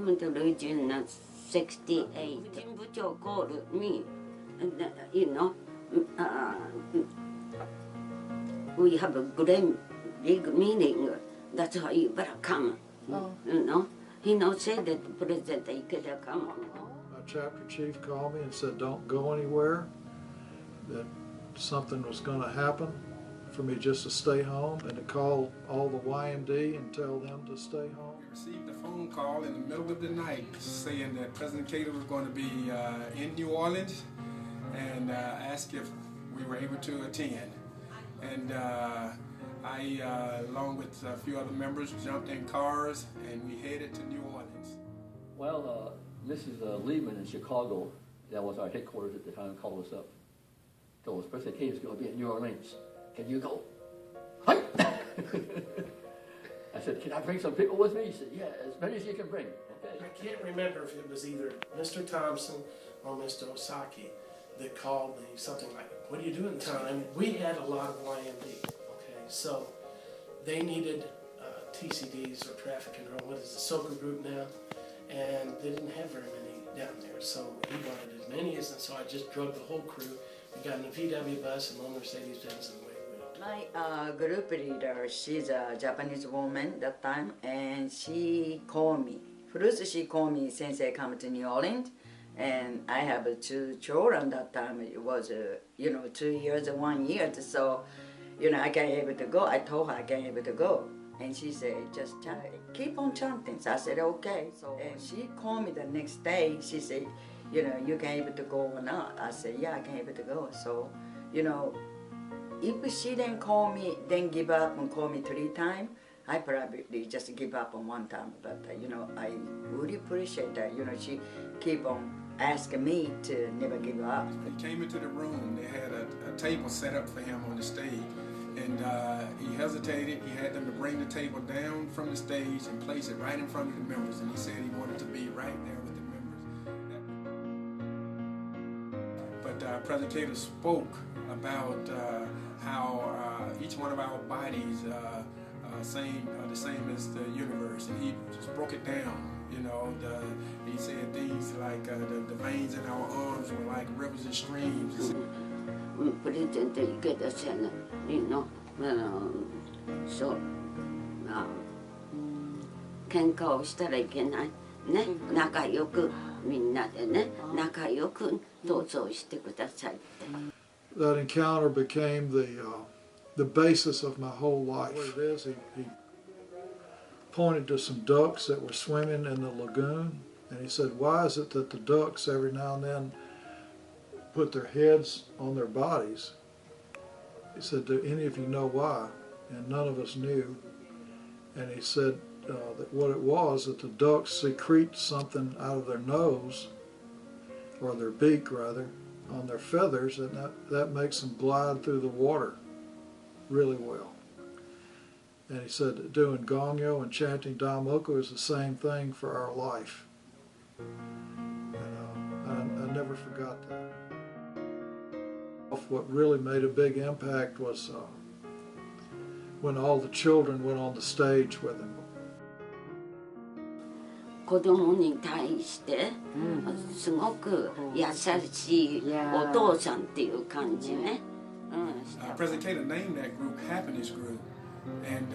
I'm the region 68. Jimbucho called me, and, uh, we have a great big meeting. That's how you better come. He now said that President Ikeda come. My chapter chief called me and said, don't go anywhere, that something was going to happen, for me just to stay home, and to call all the YMD and tell them to stay home. We received a phone call in the middle of the night saying that President Ikeda was going to be in New Orleans, and asked if we were able to attend. And I, along with a few other members, jumped in cars and we headed to New Orleans. Well, Mrs. Lehman in Chicago, that was our headquarters at the time, called us up. Told us President Ikeda is going to be in New Orleans. Can you go? Hi! I said, can I bring some people with me? He said, yeah, as many as you can bring. Okay. I can't remember if it was either Mr. Thompson or Mr. Osaki that called me, something like, what are you doing in town? And we had a lot of YMD, okay? So they needed TCDs, or traffic control, what is the SOCA group now? And they didn't have very many down there, so he wanted as many as, and so I just drug the whole crew. We got in a VW bus and one Mercedes-Benz, and away we went. My group leader, she's a Japanese woman that time, and she called me. First she called me, Sensei come to New Orleans, and I have 2 children that time. It was, 2 years and 1 year, so, I can't able to go. I told her I can't able to go. And she said, just keep on chanting. So I said, okay. So and she called me the next day. She said, you can able to go or not. I said, yeah, I can able to go. So, if she didn't call me, then give up and call me 3 times, I probably just give up on 1 time. But, I really appreciate that. She keep on asking me to never give up. He came into the room. They had a table set up for him on the stage. And he hesitated. He had them to bring the table down from the stage and place it right in front of the members. And he said he wanted to be right there with the members. But President Ikeda spoke about how each one of our bodies the same as the universe, and he just broke it down. He said things like the veins in our arms were like rivers and streams. President Ikeda said, so 喧嘩をしたらいけないね、仲良くみんなでね、仲良く同窓してくださいって。That encounter became the basis of my whole life. What it is, he pointed to some ducks that were swimming in the lagoon, and he said, why is it that the ducks every now and then put their heads on their bodies? He said, do any of you know why? And none of us knew. And he said that what it was, that the ducks secrete something out of their nose, or their beak rather, on their feathers, and that makes them glide through the water really well. And he said that doing gongyo and chanting Daimoku is the same thing for our life. I never forgot that. What really made a big impact was when all the children went on the stage with him. 子供に対してすごく優しいお父さんっていう感じね。President Ikeda named that group Happiness Group, and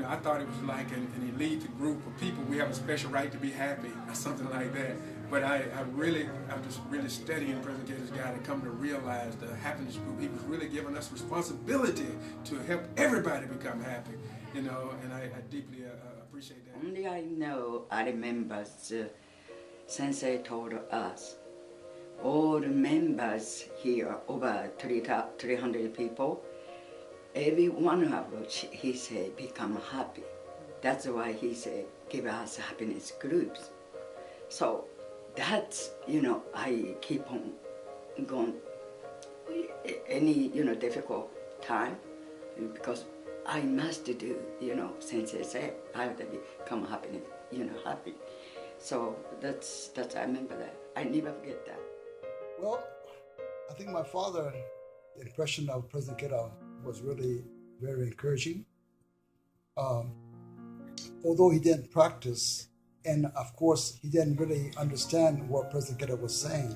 I thought it was like an elite group of people. We have a special right to be happy, or something like that. But after really studying President Ikeda's guide, I come to realize the Happiness Group, he was really giving us responsibility to help everybody become happy, and I deeply appreciate that. Only I remember Sensei told us, all the members here, over 300 people, every one of us, he said, become happy. That's why he said, give us happiness groups. So that's, I keep on going any, difficult time, because I must do, Sensei said, I have to become happy, happy. So that's I remember that. I never forget that. Well, I think my father's impression of President Ikeda was really very encouraging. Although he didn't practice And of course, he didn't really understand what President Ikeda was saying.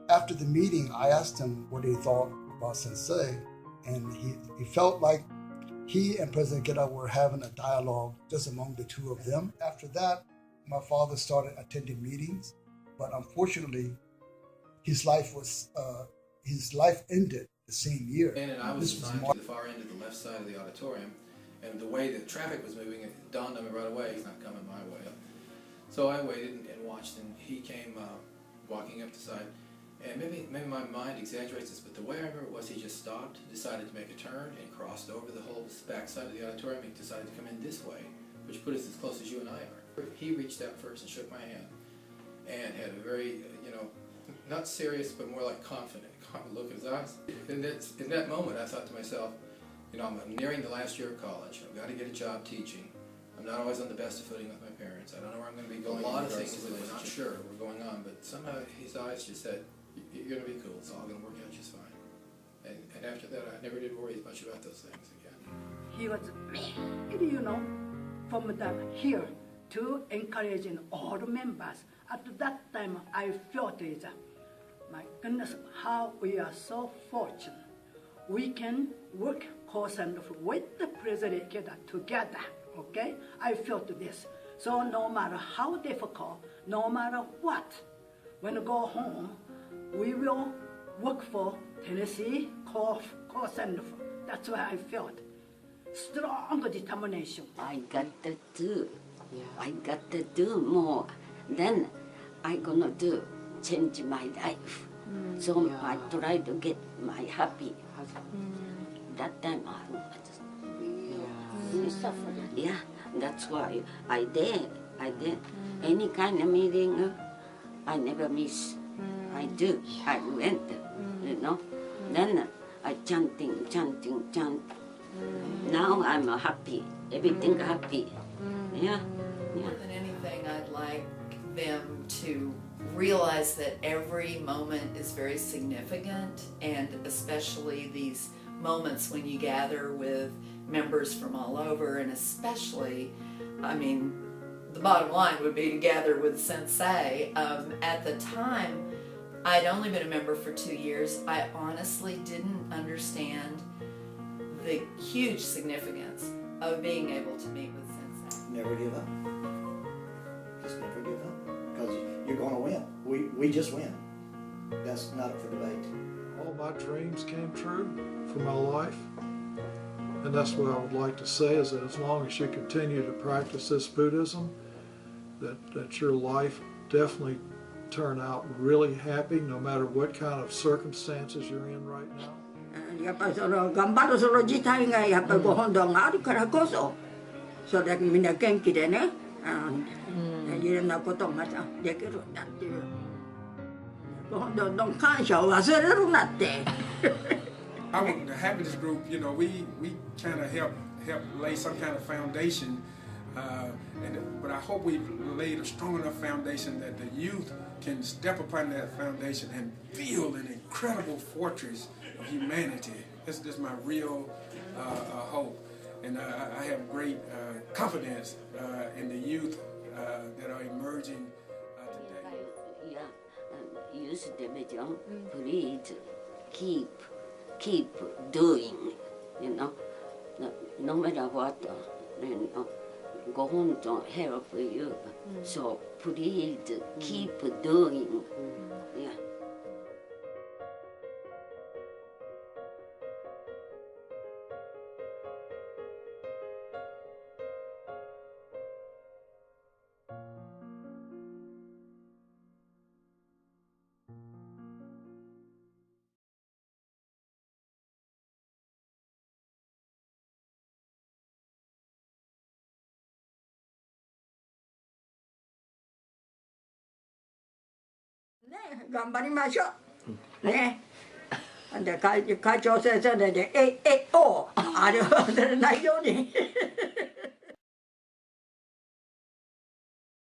After the meeting, I asked him what he thought about Sensei, and he felt like he and President Ikeda were having a dialogue just among the two of them. After that, my father started attending meetings, but unfortunately, his life ended the same year. And I was assigned to the far end of the left side of the auditorium, and the way the traffic was moving, it dawned on me right away, he's not coming my way. So I waited and watched, and he came walking up the side. And maybe my mind exaggerates this, but the way I remember it was he just stopped, decided to make a turn, and crossed over the whole back side of the auditorium. He decided to come in this way, which put us as close as you and I are. He reached out first and shook my hand, and had a very, not serious, but more like confident look in his eyes. In that moment, I thought to myself, I'm nearing the last year of college. I've got to get a job teaching. I'm not always on the best of footing with my parents. I don't know where I'm going to be going. A lot of things that we're not sure were going on, but somehow his eyes just said, you're going to be cool. It's all going to work out just fine. And after that, I never did worry much about those things again. He was, from the here to encouraging all the members. At that time, I felt it. My goodness, how we are so fortunate. We can work close and with the President Ikeda together, okay? I felt this. So no matter how difficult, no matter what, when we go home, we will work for Tennessee, course and that's what I felt. Strong determination. I got to do. I got to do more. Then I gonna do change my life. So I try to get my happy. That time I suffered. Yeah, that's why I did. Any kind of meeting, I never miss. I do. I went, Then I chanting. Now I'm happy. Everything happy. Yeah. More than anything, I'd like them to realize that every moment is very significant, and especially these moments when you gather with members from all over, and especially, the bottom line would be to gather with Sensei. At the time, I'd only been a member for 2 years. I honestly didn't understand the huge significance of being able to meet with Sensei. Never give up. Just never give up. Because you're going to win. We just win. That's not up for debate. All my dreams came true for my life. And that's what I would like to say, is that as long as you continue to practice this Buddhism, that your life definitely turn out really happy no matter what kind of circumstances you're in right now. やっぱり頑張るその自体がやっぱりご本堂があるからこそ、それみんな元気でね、いろんなことができるんだっていう。ご本堂の感謝を忘れるなって。The happiness group, we kind of help lay some kind of foundation, but I hope we've laid a strong enough foundation that the youth can step upon that foundation and build an incredible fortress of humanity. This is my real hope, and I have great confidence in the youth that are emerging today. Yeah, use division, please keep doing, no matter what, go home to help you. So please keep doing. Yeah.ね、頑張りましょう。ね。で会長先生であれを忘れないように。